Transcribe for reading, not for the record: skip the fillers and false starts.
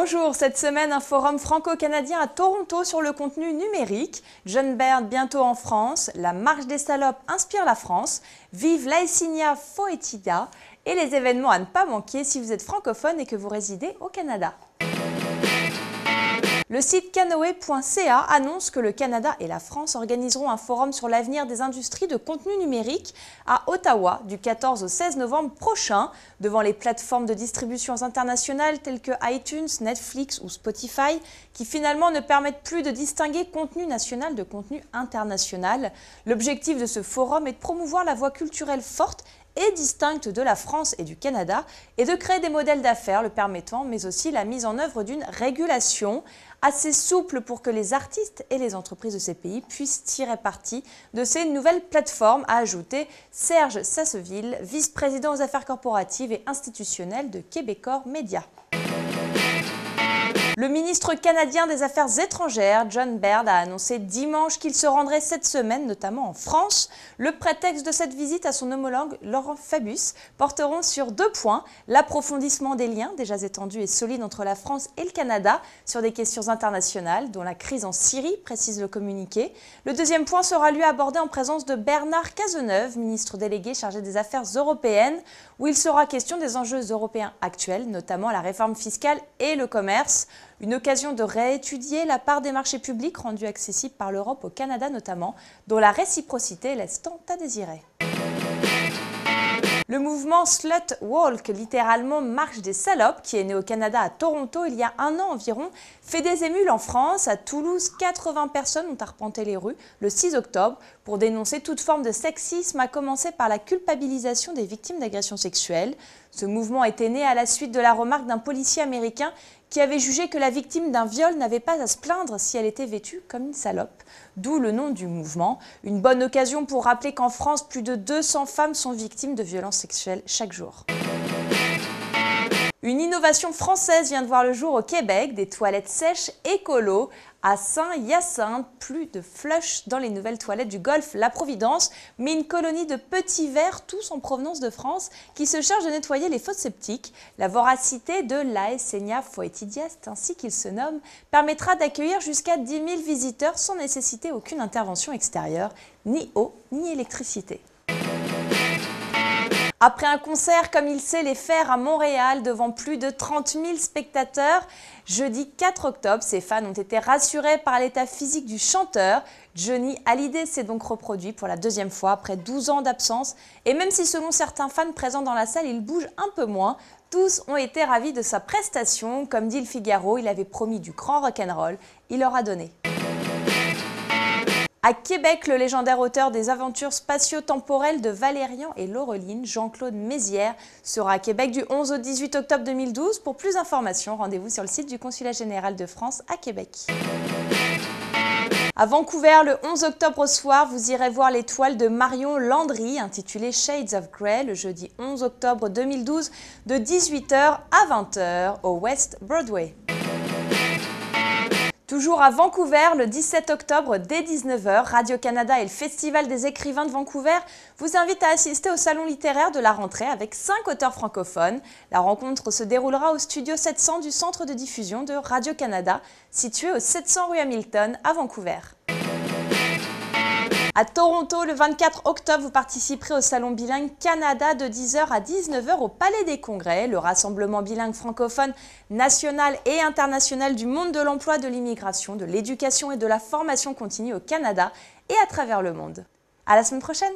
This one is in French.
Bonjour, cette semaine un forum franco-canadien à Toronto sur le contenu numérique. John Baird bientôt en France, la marche des salopes inspire la France, vive Laicinia Foetida et les événements à ne pas manquer si vous êtes francophone et que vous résidez au Canada. Le site canoe.ca annonce que le Canada et la France organiseront un forum sur l'avenir des industries de contenu numérique à Ottawa du 14 au 16 novembre prochain, devant les plateformes de distribution internationales telles que iTunes, Netflix ou Spotify, qui finalement ne permettent plus de distinguer contenu national de contenu international. L'objectif de ce forum est de promouvoir la voix culturelle forte et distincte de la France et du Canada et de créer des modèles d'affaires le permettant, mais aussi la mise en œuvre d'une régulation assez souple pour que les artistes et les entreprises de ces pays puissent tirer parti de ces nouvelles plateformes, a ajouté Serge Sasseville, vice-président aux affaires corporatives et institutionnelles de Québecor Média. Le ministre canadien des Affaires étrangères, John Baird, a annoncé dimanche qu'il se rendrait cette semaine, notamment en France. Le prétexte de cette visite à son homologue Laurent Fabius porteront sur 2 points. L'approfondissement des liens déjà étendus et solides entre la France et le Canada sur des questions internationales, dont la crise en Syrie, précise le communiqué. Le deuxième point sera lui abordé en présence de Bernard Cazeneuve, ministre délégué chargé des Affaires européennes, où il sera question des enjeux européens actuels, notamment la réforme fiscale et le commerce. Une occasion de réétudier la part des marchés publics rendus accessibles par l'Europe au Canada notamment, dont la réciprocité laisse tant à désirer. Le mouvement Slut Walk, littéralement marche des salopes, qui est né au Canada à Toronto il y a 1 an environ, fait des émules en France. À Toulouse, 80 personnes ont arpenté les rues le 6 octobre pour dénoncer toute forme de sexisme, à commencer par la culpabilisation des victimes d'agressions sexuelles. Ce mouvement était né à la suite de la remarque d'un policier américain qui avait jugé que la victime d'un viol n'avait pas à se plaindre si elle était vêtue comme une salope, d'où le nom du mouvement. Une bonne occasion pour rappeler qu'en France, plus de 200 femmes sont victimes de violences sexuelles chaque jour. Une innovation française vient de voir le jour au Québec, des toilettes sèches écolo. À Saint-Hyacinthe, plus de flush dans les nouvelles toilettes du golfe La Providence, mais une colonie de petits vers, tous en provenance de France, qui se chargent de nettoyer les fosses septiques. La voracité de Laicinia Foetida, c'est ainsi qu'il se nomme, permettra d'accueillir jusqu'à 10 000 visiteurs sans nécessiter aucune intervention extérieure, ni eau, ni électricité. Après un concert comme il sait les faire à Montréal devant plus de 30 000 spectateurs, jeudi 4 octobre, ses fans ont été rassurés par l'état physique du chanteur. Johnny Hallyday s'est donc reproduit pour la 2e fois après 12 ans d'absence. Et même si selon certains fans présents dans la salle, il bouge un peu moins, tous ont été ravis de sa prestation. Comme dit le Figaro, il avait promis du grand rock'n'roll, il leur a donné. À Québec, le légendaire auteur des aventures spatio-temporelles de Valérian et Laureline, Jean-Claude Mézières, sera à Québec du 11 au 18 octobre 2012. Pour plus d'informations, rendez-vous sur le site du Consulat général de France à Québec. À Vancouver, le 11 octobre au soir, vous irez voir les toiles de Marion Landry, intitulées Shades of Grey, le jeudi 11 octobre 2012, de 18 h à 20 h au West Broadway. Toujours à Vancouver, le 17 octobre dès 19 h, Radio-Canada et le Festival des écrivains de Vancouver vous invitent à assister au salon littéraire de la rentrée avec 5 auteurs francophones. La rencontre se déroulera au studio 700 du centre de diffusion de Radio-Canada, situé au 700 rue Hamilton à Vancouver. À Toronto, le 24 octobre, vous participerez au salon bilingue Canada de 10 h à 19 h au Palais des Congrès, le rassemblement bilingue francophone national et international du monde de l'emploi, de l'immigration, de l'éducation et de la formation continue au Canada et à travers le monde. À la semaine prochaine!